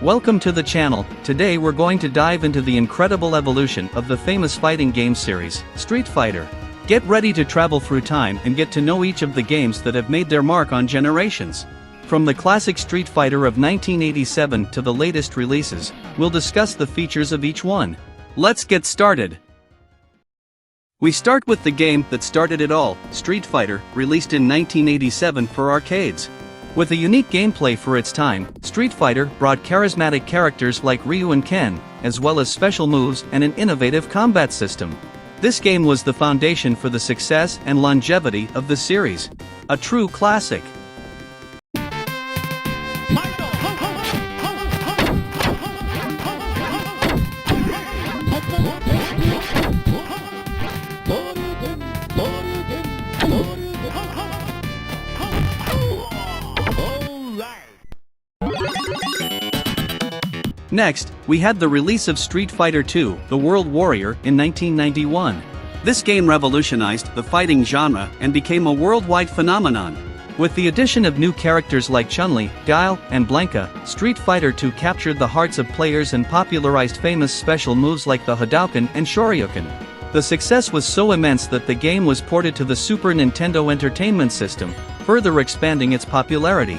Welcome to the channel. Today we're going to dive into the incredible evolution of the famous fighting game series, Street Fighter. Get ready to travel through time and get to know each of the games that have made their mark on generations. From the classic Street Fighter of 1987 to the latest releases, we'll discuss the features of each one. Let's get started. We start with the game that started it all, Street Fighter, released in 1987 for arcades. With a unique gameplay for its time, Street Fighter brought charismatic characters like Ryu and Ken, as well as special moves and an innovative combat system. This game was the foundation for the success and longevity of the series. A true classic. Next, we had the release of Street Fighter II: The World Warrior in 1991. This game revolutionized the fighting genre and became a worldwide phenomenon. With the addition of new characters like Chun-Li, Guile, and Blanka, Street Fighter II captured the hearts of players and popularized famous special moves like the Hadouken and Shoryuken. The success was so immense that the game was ported to the Super Nintendo Entertainment System, further expanding its popularity.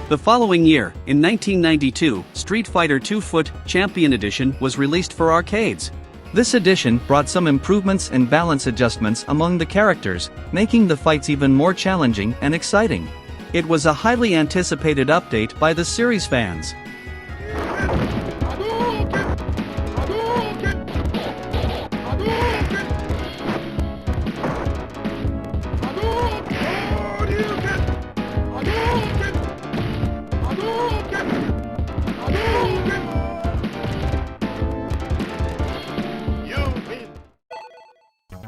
The following year, in 1992, Street Fighter II Foot Champion Edition was released for arcades. This edition brought some improvements and balance adjustments among the characters, making the fights even more challenging and exciting. It was a highly anticipated update by the series fans.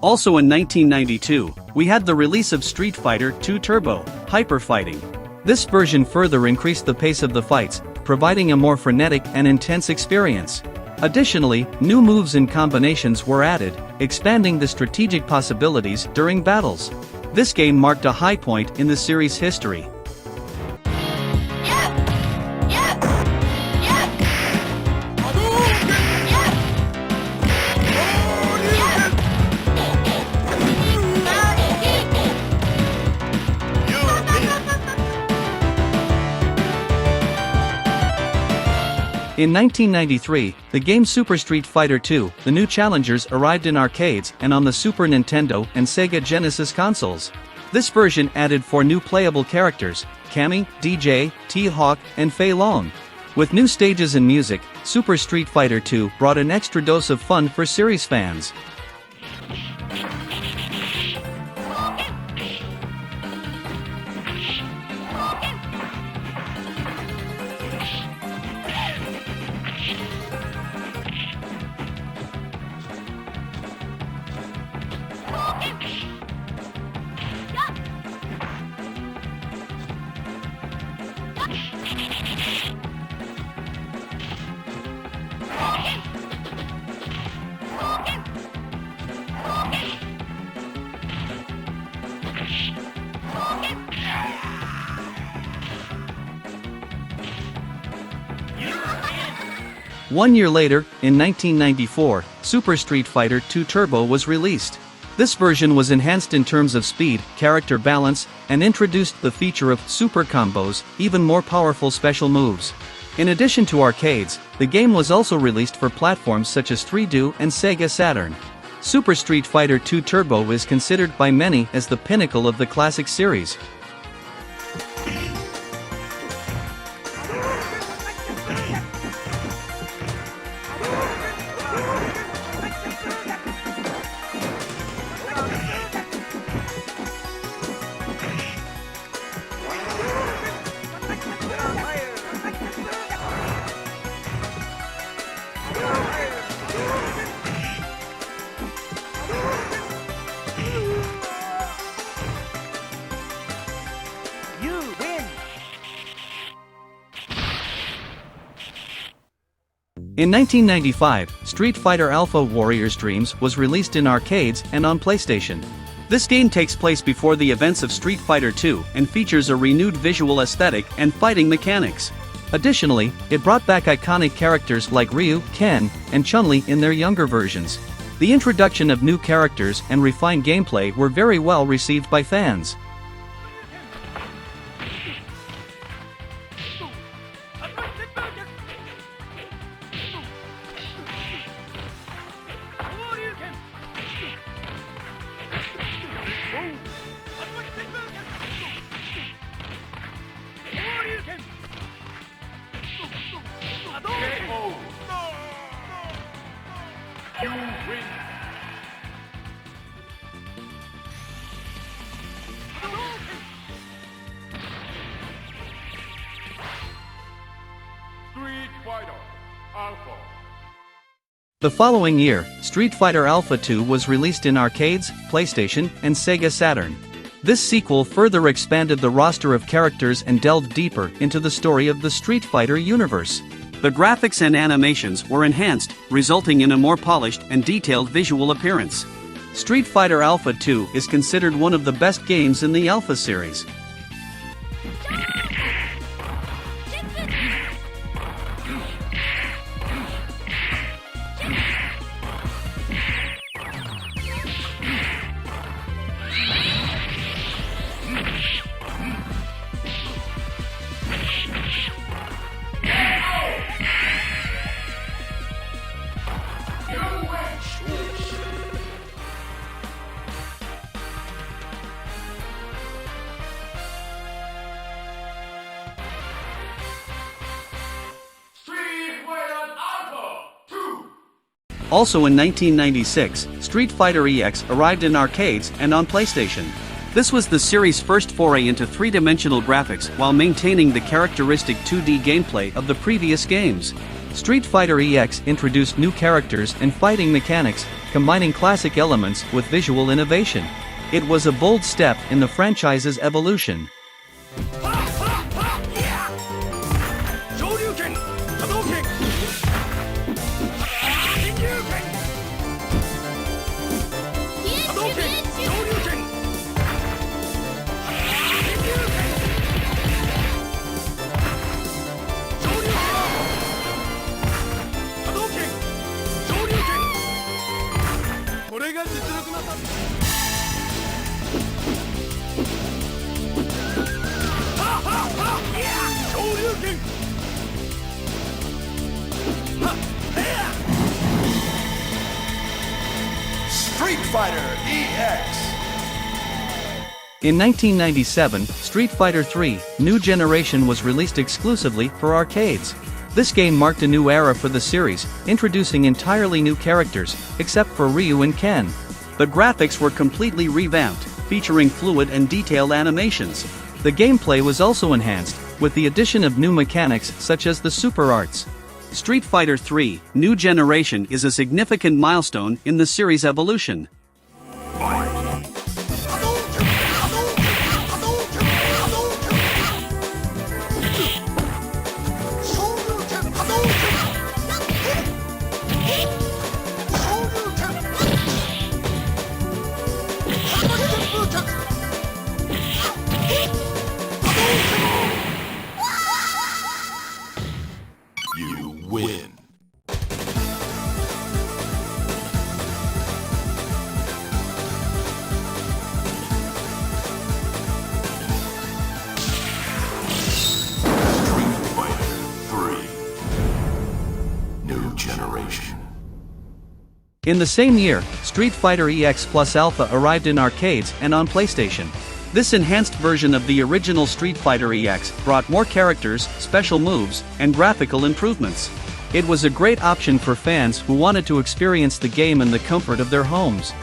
Also in 1992, we had the release of Street Fighter II Turbo, Hyper Fighting. This version further increased the pace of the fights, providing a more frenetic and intense experience. Additionally, new moves and combinations were added, expanding the strategic possibilities during battles. This game marked a high point in the series' history. In 1993, the game Super Street Fighter II: The New Challengers arrived in arcades and on the Super Nintendo and Sega Genesis consoles. This version added 4 new playable characters: Cammy, DJ, T-Hawk, and Fei Long. With new stages and music, Super Street Fighter II brought an extra dose of fun for series fans. One year later, in 1994, Super Street Fighter II Turbo was released. This version was enhanced in terms of speed, character balance, and introduced the feature of super combos, even more powerful special moves. In addition to arcades, the game was also released for platforms such as 3DO and Sega Saturn. Super Street Fighter II Turbo is considered by many as the pinnacle of the classic series. In 1995, Street Fighter Alpha Warrior's Dreams was released in arcades and on PlayStation. This game takes place before the events of Street Fighter II and features a renewed visual aesthetic and fighting mechanics. Additionally, it brought back iconic characters like Ryu, Ken, and Chun-Li in their younger versions. The introduction of new characters and refined gameplay were very well received by fans. You win. Street Fighter Alpha. The following year, Street Fighter Alpha 2 was released in arcades, PlayStation, and Sega Saturn. This sequel further expanded the roster of characters and delved deeper into the story of the Street Fighter universe. The graphics and animations were enhanced, resulting in a more polished and detailed visual appearance. Street Fighter Alpha 2 is considered one of the best games in the Alpha series. Also in 1996, Street Fighter EX arrived in arcades and on PlayStation. This was the series' first foray into three-dimensional graphics while maintaining the characteristic 2D gameplay of the previous games. Street Fighter EX introduced new characters and fighting mechanics, combining classic elements with visual innovation. It was a bold step in the franchise's evolution. Street Fighter EX. In 1997, Street Fighter III: New Generation was released exclusively for arcades. This game marked a new era for the series, introducing entirely new characters, except for Ryu and Ken. The graphics were completely revamped, featuring fluid and detailed animations. The gameplay was also enhanced, with the addition of new mechanics such as the Super Arts. Street Fighter III: New Generation is a significant milestone in the series' evolution. You win. Street Fighter 3: New Generation. In the same year, Street Fighter EX Plus Alpha arrived in arcades and on PlayStation. This enhanced version of the original Street Fighter EX brought more characters, special moves, and graphical improvements. It was a great option for fans who wanted to experience the game in the comfort of their homes.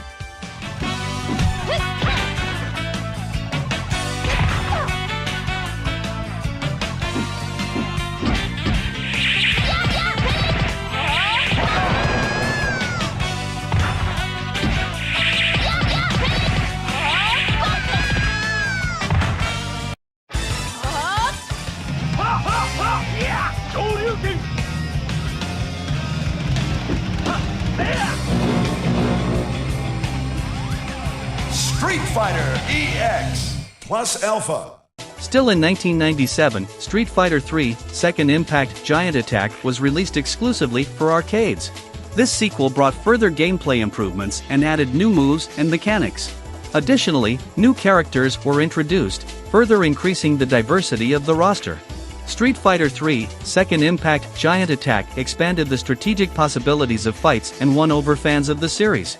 Street Fighter EX plus Alpha. Still in 1997, Street Fighter III: Second Impact Giant Attack was released exclusively for arcades. This sequel brought further gameplay improvements and added new moves and mechanics. Additionally, new characters were introduced, further increasing the diversity of the roster. Street Fighter III: Second Impact Giant Attack expanded the strategic possibilities of fights and won over fans of the series.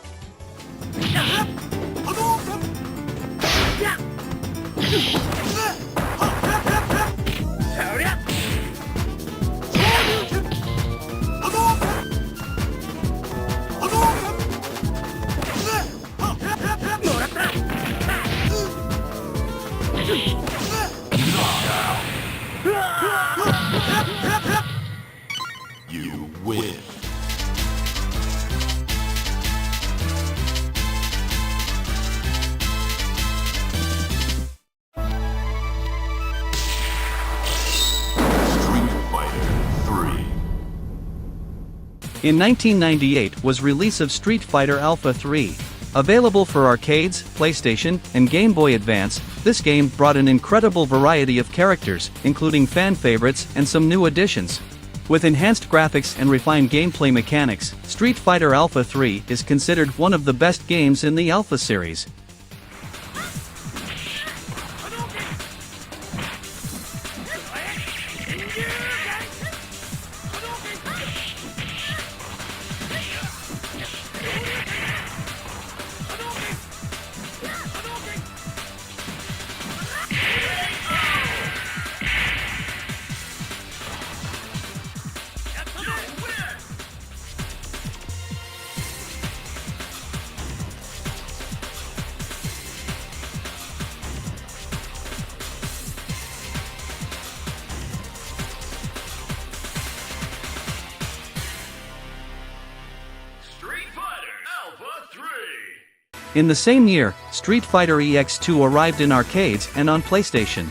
You win. Street Fighter 3. In 1998 was release of Street Fighter Alpha 3. Available for arcades, PlayStation, and Game Boy Advance, this game brought an incredible variety of characters, including fan favorites and some new additions. With enhanced graphics and refined gameplay mechanics, Street Fighter Alpha 3 is considered one of the best games in the Alpha series. In the same year, Street Fighter EX2 arrived in arcades and on PlayStation.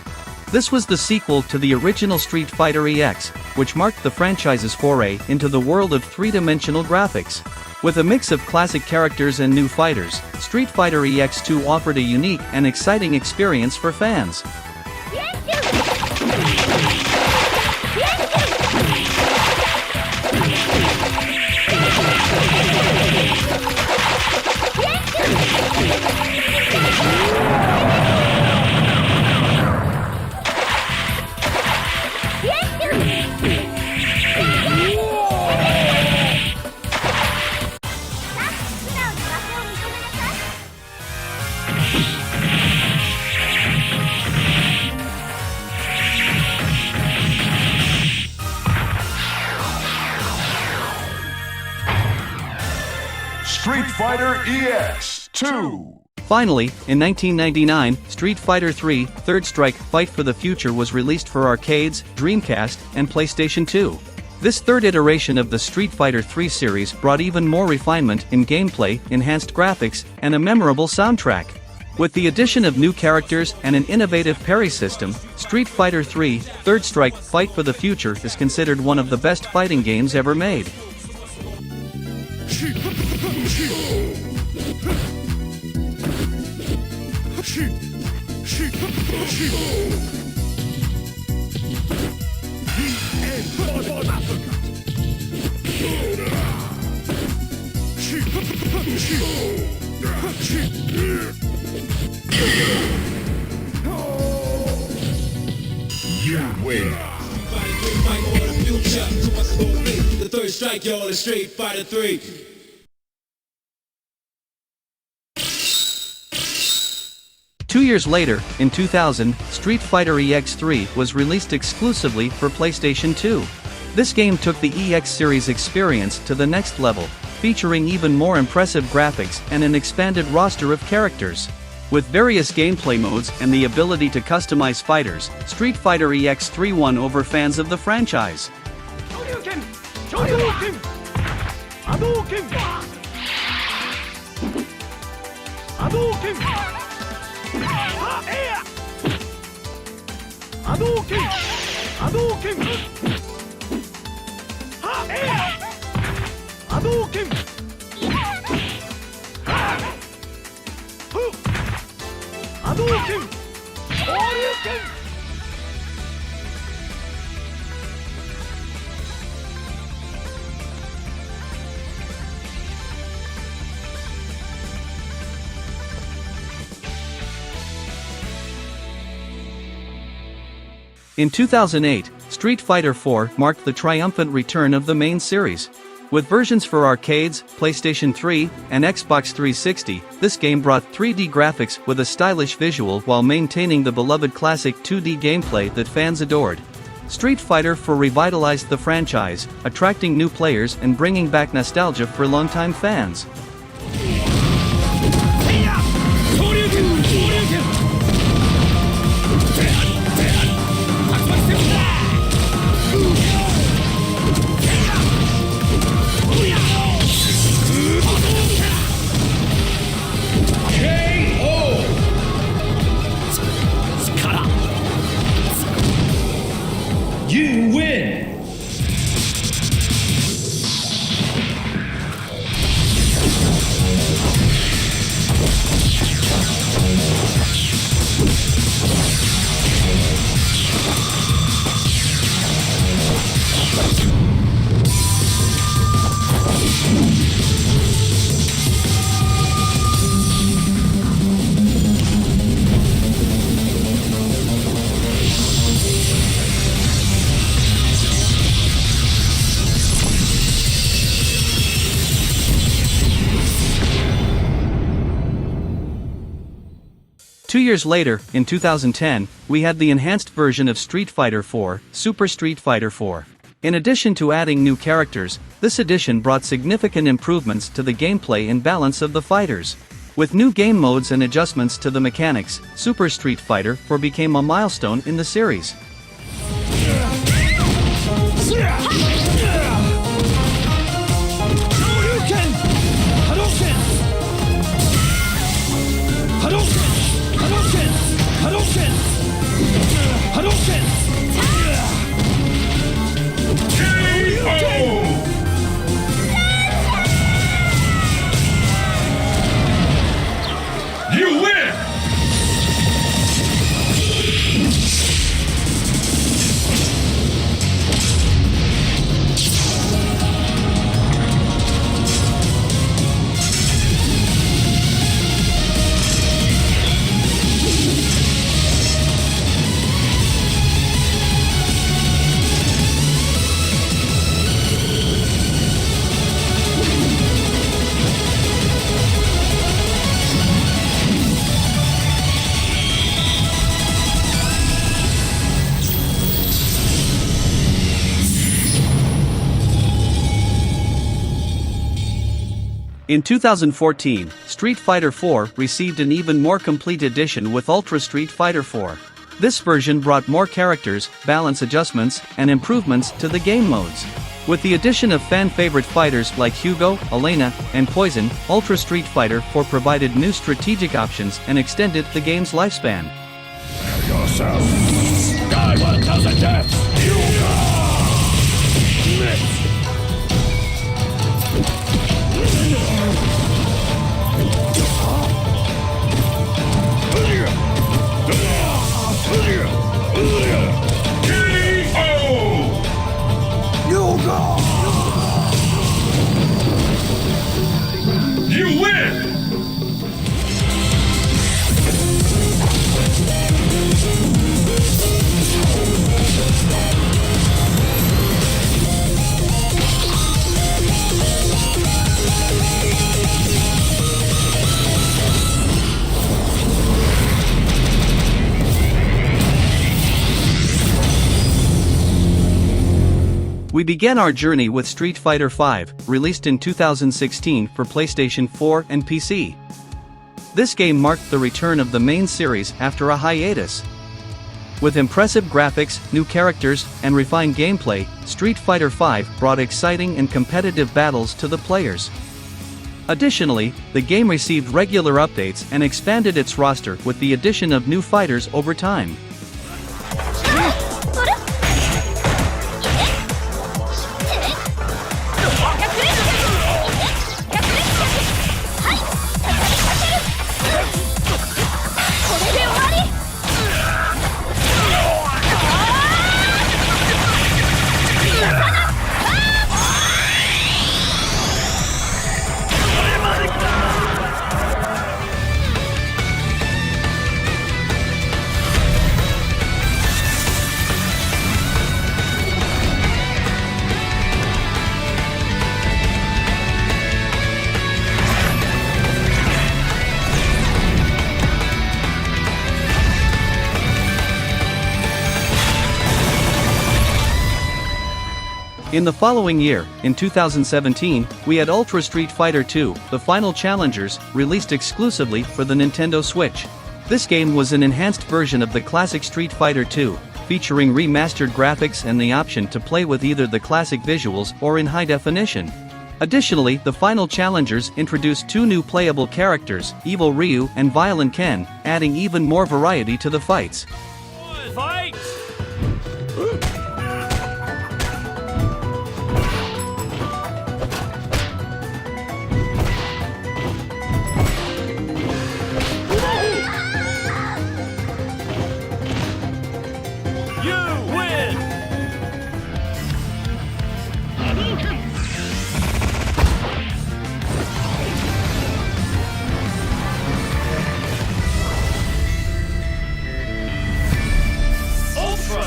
This was the sequel to the original Street Fighter EX, which marked the franchise's foray into the world of three-dimensional graphics. With a mix of classic characters and new fighters, Street Fighter EX2 offered a unique and exciting experience for fans. Street Fighter EX2. Finally, in 1999, Street Fighter III: Third Strike Fight for the Future was released for arcades, Dreamcast, and PlayStation 2. This third iteration of the Street Fighter III series brought even more refinement in gameplay, enhanced graphics, and a memorable soundtrack. With the addition of new characters and an innovative parry system, Street Fighter III: Third Strike Fight for the Future is considered one of the best fighting games ever made. You win. The third strike, y'all, is Street Fighter 3. Two years later, in 2000, Street Fighter EX3 was released exclusively for PlayStation 2. This game took the EX series experience to the next level, featuring even more impressive graphics and an expanded roster of characters. With various gameplay modes and the ability to customize fighters, Street Fighter EX3 won over fans of the franchise. In 2008, Street Fighter IV marked the triumphant return of the main series. With versions for arcades, PlayStation 3, and Xbox 360, this game brought 3D graphics with a stylish visual while maintaining the beloved classic 2D gameplay that fans adored. Street Fighter IV revitalized the franchise, attracting new players and bringing back nostalgia for longtime fans. You win! Two years later, in 2010, we had the enhanced version of Street Fighter IV, Super Street Fighter IV. In addition to adding new characters, this edition brought significant improvements to the gameplay and balance of the fighters. With new game modes and adjustments to the mechanics, Super Street Fighter IV became a milestone in the series. You win! In 2014, Street Fighter IV received an even more complete edition with Ultra Street Fighter IV. This version brought more characters, balance adjustments, and improvements to the game modes. With the addition of fan-favorite fighters like Hugo, Elena, and Poison, Ultra Street Fighter IV provided new strategic options and extended the game's lifespan. Prepare yourself. Die 1,000 deaths. You win! We began our journey with Street Fighter V, released in 2016 for PlayStation 4 and PC. This game marked the return of the main series after a hiatus. With impressive graphics, new characters, and refined gameplay, Street Fighter V brought exciting and competitive battles to the players. Additionally, the game received regular updates and expanded its roster with the addition of new fighters over time. In the following year, in 2017, we had Ultra Street Fighter 2, The Final Challengers, released exclusively for the Nintendo Switch. This game was an enhanced version of the classic Street Fighter 2, featuring remastered graphics and the option to play with either the classic visuals or in high definition. Additionally, The Final Challengers introduced two new playable characters, Evil Ryu and Violent Ken, adding even more variety to the fights. Fight!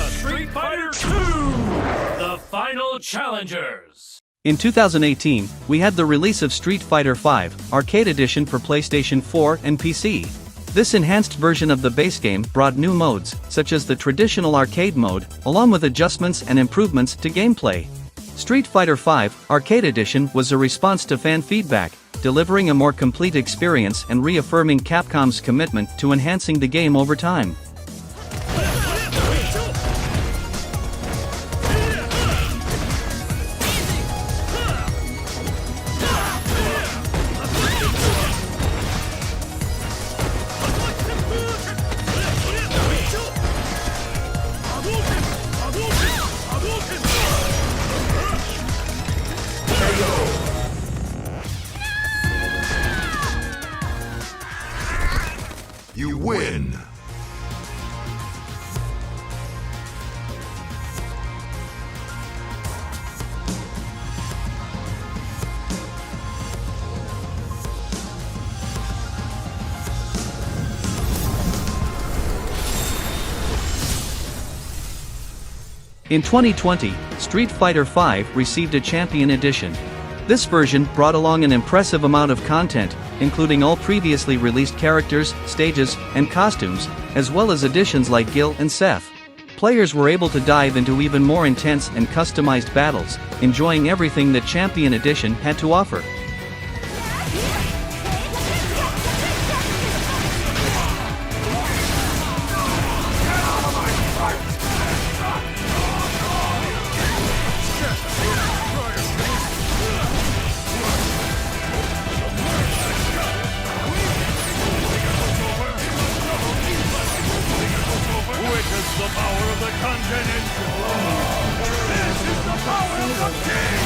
Street Fighter 2, The Final Challengers. In 2018, we had the release of Street Fighter V, Arcade Edition for PlayStation 4 and PC. This enhanced version of the base game brought new modes, such as the traditional arcade mode, along with adjustments and improvements to gameplay. Street Fighter V, Arcade Edition was a response to fan feedback, delivering a more complete experience and reaffirming Capcom's commitment to enhancing the game over time. You win. In 2020, Street Fighter V received a Champion Edition. This version brought along an impressive amount of content, including all previously released characters, stages, and costumes, as well as additions like Gil and Seth. Players were able to dive into even more intense and customized battles, enjoying everything that Champion Edition had to offer. The power of the Continental! This is the power of the King!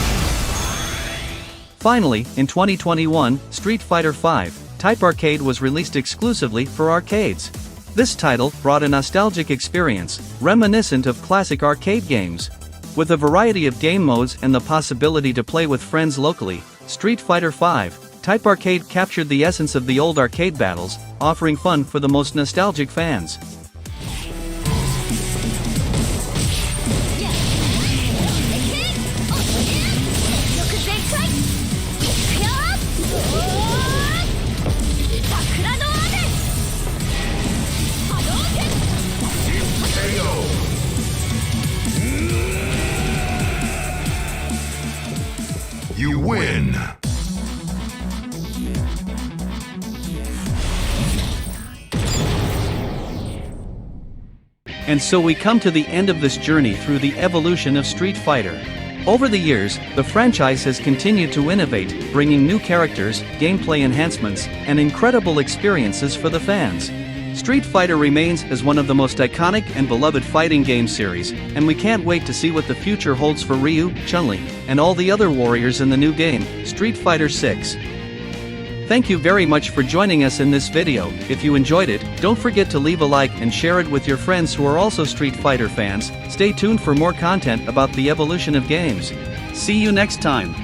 Finally, in 2021, Street Fighter V, Type Arcade was released exclusively for arcades. This title brought a nostalgic experience, reminiscent of classic arcade games. With a variety of game modes and the possibility to play with friends locally, Street Fighter V, Type Arcade captured the essence of the old arcade battles, offering fun for the most nostalgic fans. You win. And so we come to the end of this journey through the evolution of Street Fighter. Over the years, the franchise has continued to innovate, bringing new characters, gameplay enhancements, and incredible experiences for the fans. Street Fighter remains as one of the most iconic and beloved fighting game series, and we can't wait to see what the future holds for Ryu, Chun-Li, and all the other warriors in the new game, Street Fighter 6. Thank you very much for joining us in this video. If you enjoyed it, don't forget to leave a like and share it with your friends who are also Street Fighter fans. Stay tuned for more content about the evolution of games. See you next time.